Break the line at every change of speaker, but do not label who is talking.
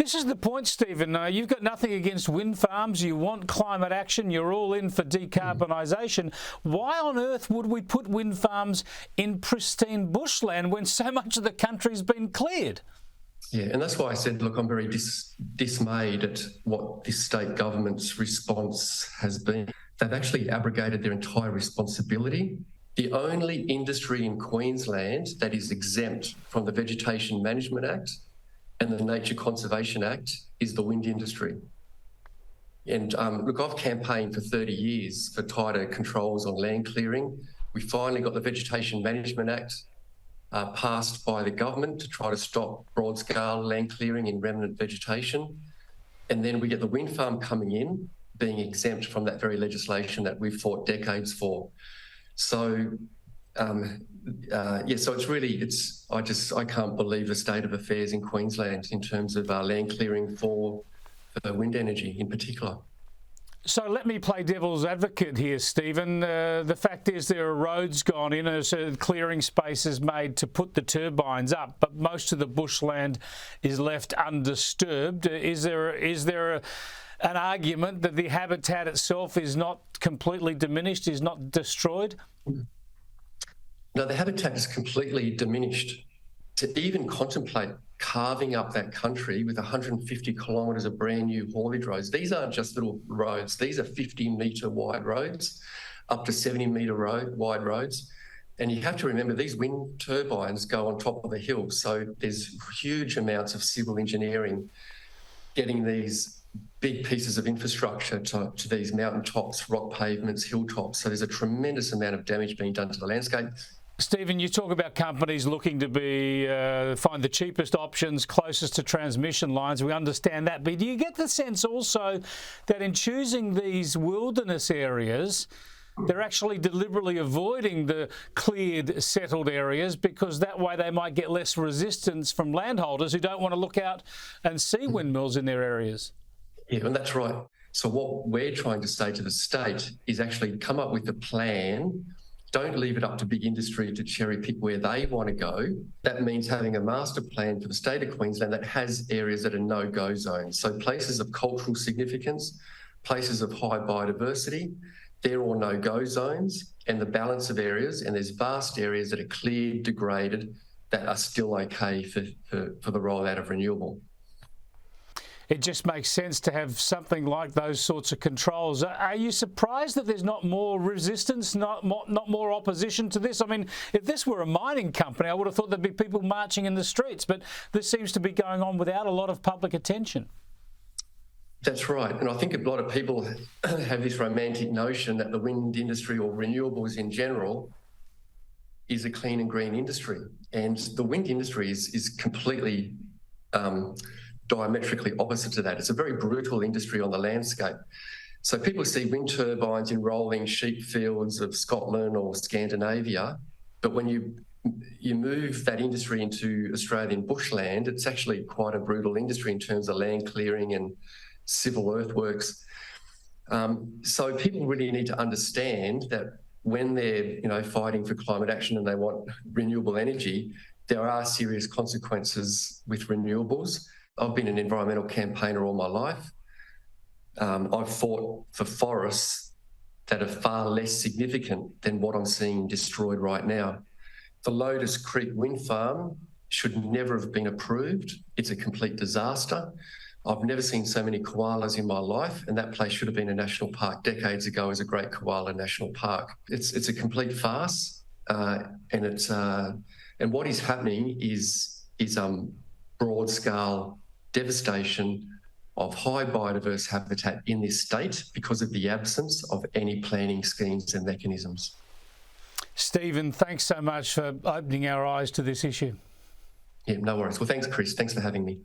This is the point, Stephen. You've got nothing against wind farms. You want climate action. You're all in for decarbonisation. Why on earth would we put wind farms in pristine bushland when so much of the country's been cleared?
Yeah, and that's why I said, look, I'm very dismayed at what this state government's response has been. They've actually abrogated their entire responsibility. The only industry in Queensland that is exempt from the Vegetation Management Act and the Nature Conservation Act is the wind industry. And look, I've campaigned for 30 years for tighter controls on land clearing. We finally got the Vegetation Management Act passed by the government to try to stop broad-scale land clearing in remnant vegetation. And then we get the wind farm coming in, being exempt from that very legislation that we've fought decades for. So, so it's really, I can't believe the state of affairs in Queensland in terms of land clearing for wind energy in particular.
So let me play devil's advocate here, Stephen. The fact is there are roads gone in, and clearing spaces made to put the turbines up, but most of the bushland is left undisturbed. Is there an argument that the habitat itself is not completely diminished, is not destroyed?
No, the habitat is completely diminished. To even contemplate carving up that country with 150 kilometres of brand new haulage roads, these aren't just little roads, these are 50-metre wide roads, up to 70-metre wide roads. And you have to remember these wind turbines go on top of a hill, so there's huge amounts of civil engineering getting these big pieces of infrastructure to these mountaintops, rock pavements, hilltops. So there's a tremendous amount of damage being done to the landscape.
Stephen, you talk about companies looking to find the cheapest options closest to transmission lines. We understand that. But do you get the sense also that in choosing these wilderness areas, they're actually deliberately avoiding the cleared, settled areas because that way they might get less resistance from landholders who don't want to look out and see windmills in their areas?
Yeah, and that's right. So what we're trying to say to the state is actually come up with a plan. Don't leave it up to big industry to cherry pick where they want to go. That means having a master plan for the state of Queensland that has areas that are no-go zones. So places of cultural significance, places of high biodiversity, they're all no-go zones, and the balance of areas, and there's vast areas that are cleared, degraded, that are still okay for the rollout of renewable.
It just makes sense to have something like those sorts of controls. Are you surprised that there's not more resistance, not more opposition to this? I mean, if this were a mining company, I would have thought there'd be people marching in the streets, but this seems to be going on without a lot of public attention.
That's right. And I think a lot of people have this romantic notion that the wind industry or renewables in general is a clean and green industry. And the wind industry is completely diametrically opposite to that. It's a very brutal industry on the landscape. So people see wind turbines in rolling sheep fields of Scotland or Scandinavia, but when you move that industry into Australian bushland, it's actually quite a brutal industry in terms of land clearing and civil earthworks. So people really need to understand that when they're fighting for climate action and they want renewable energy, there are serious consequences with renewables. I've been an environmental campaigner all my life. I've fought for forests that are far less significant than what I'm seeing destroyed right now. The Lotus Creek wind farm should never have been approved. It's a complete disaster. I've never seen so many koalas in my life, and that place should have been a national park decades ago as a Great Koala National Park. It's a complete farce, and what is happening is broad-scale devastation of high biodiverse habitat in this state because of the absence of any planning schemes and mechanisms.
Stephen, thanks so much for opening our eyes to this issue.
Yeah, no worries. Well, thanks, Chris. Thanks for having me.